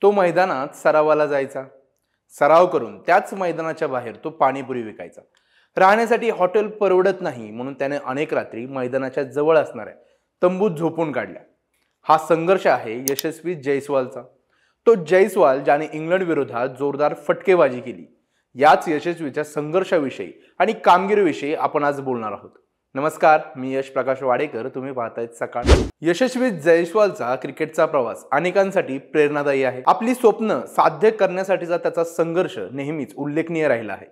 तो मैदानात सरावाला जायचा. सराव करून त्याच मैदानाच्या बाहेर तो पाणीपुरी विकायचा. राहण्यासाठी हॉटेल परवडत नाही म्हणून त्याने अनेक रात्री मैदानाच्या जवळ असणाऱ्या तंबूत झोपून काढल्या. हा संघर्ष आहे यशस्वी जयस्वालचा. तो जयस्वाल ज्याने इंग्लंड विरोधात जोरदार फटकेबाजी केली. याच यशस्वीच्या संघर्षाविषयी आणि कामगिरीविषयी आपण आज बोलणार आहोत. नमस्कार, मी यश प्रकाश वाडेकर. तुम्ही पाहतायत सकाळ. यशस्वी जयस्वालचा क्रिकेटचा प्रवास अनेकांसाठी प्रेरणादायी आहे. आपली स्वप्न साध्य करण्यासाठीचा त्याचा संघर्ष नेहमीच उल्लेखनीय राहिला आहे.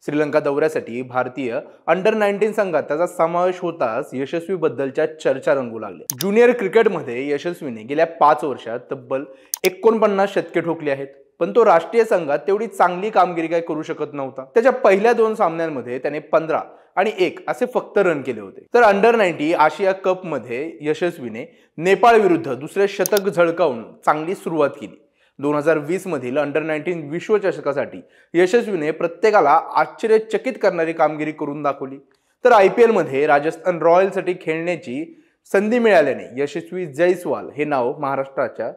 श्रीलंका दौऱ्यासाठी भारतीय अंडर-19 संघात त्याचा समावेश होताच यशस्वीबद्दलच्या चर्चा रंगू लागल्या. ज्युनियर क्रिकेटमध्ये यशस्वीने गेल्या 5 वर्षात तब्बल 49 शतके ठोकली आहेत. पण तो राष्ट्रीय संघात तेवढी चांगली कामगिरी काय करू शकत नव्हता. त्याच्या पहिल्या 2 सामन्यांमध्ये त्याने 15 आणि 1 असे फक्त रन केले होते. तर अंडर-19 आशिया कप मध्ये यशस्वीने नेपाळ विरुद्ध दुसरे शतक झळकावून चांगली सुरुवात केली. 2020 मधील अंडर-19 विश्वचषकासाठी यशस्वीने प्रत्येकाला आश्चर्यचकित करणारी कामगिरी करून दाखवली. तर IPL मध्ये राजस्थान रॉयल्ससाठी खेळण्याची संधी मिळाल्याने यशस्वी जयस्वाल हे नाव महाराष्ट्राच्या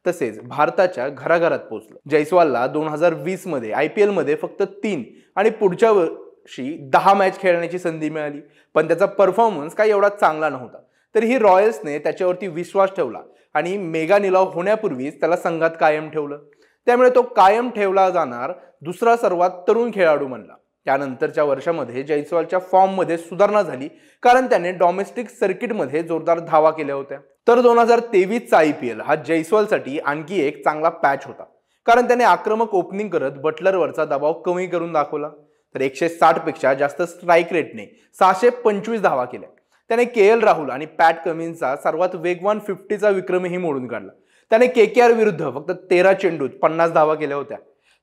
तसेच भारताच्या घराघरात पोहोचलं. जयस्वालला 2020 मध्ये IPL मध्ये फक्त 3 आणि पुढच्या वर्षी 10 मॅच खेळण्याची संधी मिळाली. पण त्याचा परफॉर्मन्स काही एवढा चांगला नव्हता. तरीही रॉयल्सने त्याच्यावरती विश्वास ठेवला आणि मेगा निलाव होण्यापूर्वीच त्याला संघात कायम ठेवलं. त्यामुळे तो कायम ठेवला जाणार दुसरा सर्वात तरुण खेळाडू बनला. त्यानंतरच्या वर्षामध्ये जयस्वालच्या फॉर्ममध्ये सुधारणा झाली कारण त्याने डोमेस्टिक सर्किटमध्ये जोरदार धावा केल्या होत्या. तर 2023चा IPL हा जयस्वालसाठी आणखी एक चांगला पॅच होता कारण त्याने आक्रमक ओपनिंग करत बटलरवरचा दबाव कमी करून दाखवला. तर 160 पेक्षा जास्त स्ट्राईक रेटने 625 धावा केल्या. त्याने KL राहुल आणि पॅट कमिन्सचा सर्वात वेगवान 50चा विक्रमही मोडून काढला. त्याने KKR विरुद्ध फक्त 13 चेंडूत 50 धावा केल्या होत्या.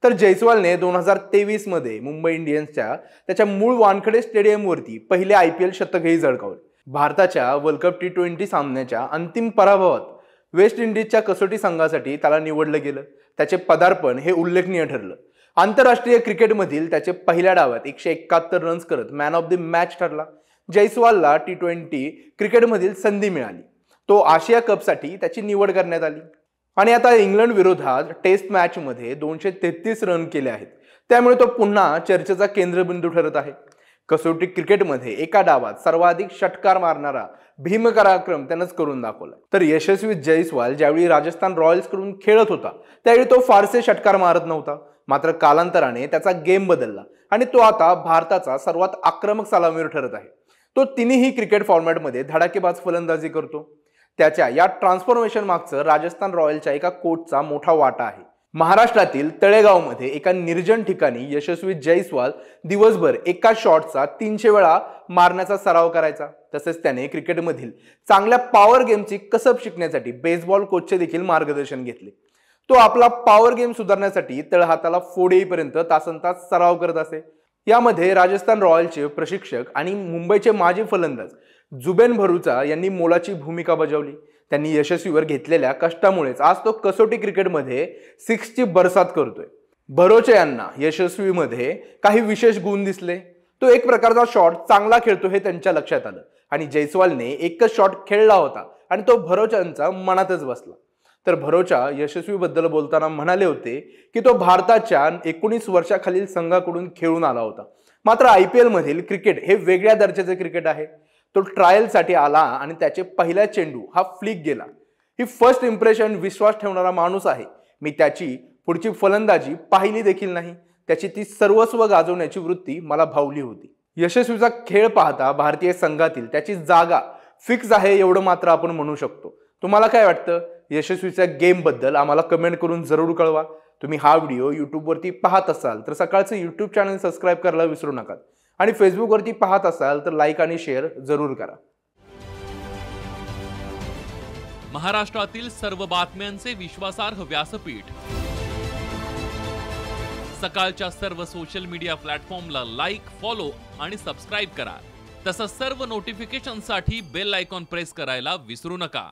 तर जयस्वालने 2023 मध्ये मुंबई इंडियन्सच्या त्याच्या मूळ वानखडे स्टेडियमवरती पहिले IPL शतकही झळकावले. भारताच्या वर्ल्ड कप T20 सामन्याच्या अंतिम पराभवात वेस्ट इंडिजच्या कसोटी संघासाठी त्याला निवडलं गेलं. त्याचे पदार्पण हे उल्लेखनीय ठरलं. आंतरराष्ट्रीय क्रिकेटमधील त्याचे पहिल्या डावात 171 रन्स करत मॅन ऑफ द मॅच ठरला. जयस्वालला T20 क्रिकेटमधील संधी मिळाली. तो आशिया कपसाठी त्याची निवड करण्यात आली आणि आता इंग्लंड विरोधात टेस्ट मॅच मध्ये 233 रन केले आहेत. त्यामुळे तो पुन्हा चर्चेचा केंद्रबिंदू ठरत आहे. कसोटी क्रिकेटमध्ये एका डावात सर्वाधिक षटकार मारणारा भीमपराक्रम त्यानंच करून दाखवला. तर यशस्वी जयस्वाल ज्यावेळी राजस्थान रॉयल्स कडून खेळत होता त्यावेळी तो फारसे षटकार मारत नव्हता. मात्र कालांतराने त्याचा गेम बदलला आणि तो आता भारताचा सर्वात आक्रमक सलामीवीर ठरत आहे. तो तिन्ही क्रिकेट फॉर्मॅटमध्ये धडाकेबाज फलंदाजी करतो. त्याच्या या ट्रान्सफॉर्मेशन मागचं राजस्थान रॉयल्सच्या एका कोचचा मोठा वाटा आहे. महाराष्ट्रातील तळेगावमध्ये एका निर्जन ठिकाणी यशस्वी जयस्वाल दिवसभर एका शॉटचा 300 वेळा मारण्याचा सराव करायचा. तसेच त्याने क्रिकेटमधील चांगल्या पॉवर गेमची कसब शिकण्यासाठी बेसबॉल कोचचे देखील मार्गदर्शन घेतले. तो आपला पॉवर गेम सुधारण्यासाठी तळहाताला फोड येईपर्यंत तासनतास सराव करत असे. यामध्ये राजस्थान रॉयल्सचे प्रशिक्षक आणि मुंबईचे माजी फलंदाज जुबेन भरूचा यांनी मोलाची भूमिका बजावली. त्यांनी यशस्वीवर घेतलेल्या कष्टामुळेच आज तो कसोटी क्रिकेटमध्ये 6ची बरसात करतोय. भरोचे यांना यशस्वीमध्ये काही विशेष गुण दिसले. तो एक प्रकारचा शॉट चांगला खेळतो हे त्यांच्या लक्षात आलं आणि जयस्वालने एकच शॉट खेळला होता आणि तो भरोच्यांचा मनातच बसला. तर भरोचा यशस्वीबद्दल बोलताना म्हणाले होते की तो भारताच्या 19 वर्षाखालील संघाकडून खेळून आला होता. मात्र IPL मधील क्रिकेट हे वेगळ्या दर्जाचे क्रिकेट आहे. तो ट्रायलसाठी आला आणि त्याचे पहिला चेंडू हा फ्लिक गेला. ही फर्स्ट इम्प्रेशन विश्वास ठेवणारा माणूस आहे. मी त्याची पुढची फलंदाजी पाहिली देखील नाही. त्याची ती सर्वस्व गाजवण्याची वृत्ती मला भावली होती. यशस्वीचा खेळ पाहता भारतीय संघातील त्याची जागा फिक्स आहे एवढं मात्र आपण म्हणू शकतो. तुम्हाला काय वाटतं? यशस्वीच्या गेम बद्दल आम्हाला कमेंट करून जरूर कळवा. तुम्ही हा व्हिडिओ यूट्यूबवरती पाहत असाल तर सकाळचं यूट्यूब चॅनल सबस्क्राईब करायला विसरू नका आणि फेसबुकवरती पाहत असाल तर लाईक आणि शेअर जरूर करा. महाराष्ट्रातील सर्व बातम्यांचे विश्वासार्ह व्यासपीठ सकाळच्या सर्व सोशल मीडिया प्लॅटफॉर्मला लाईक, फॉलो आणि सबस्क्राईब करा. तसंच सर्व नोटिफिकेशनसाठी बेल आयकॉन प्रेस करायला विसरू नका.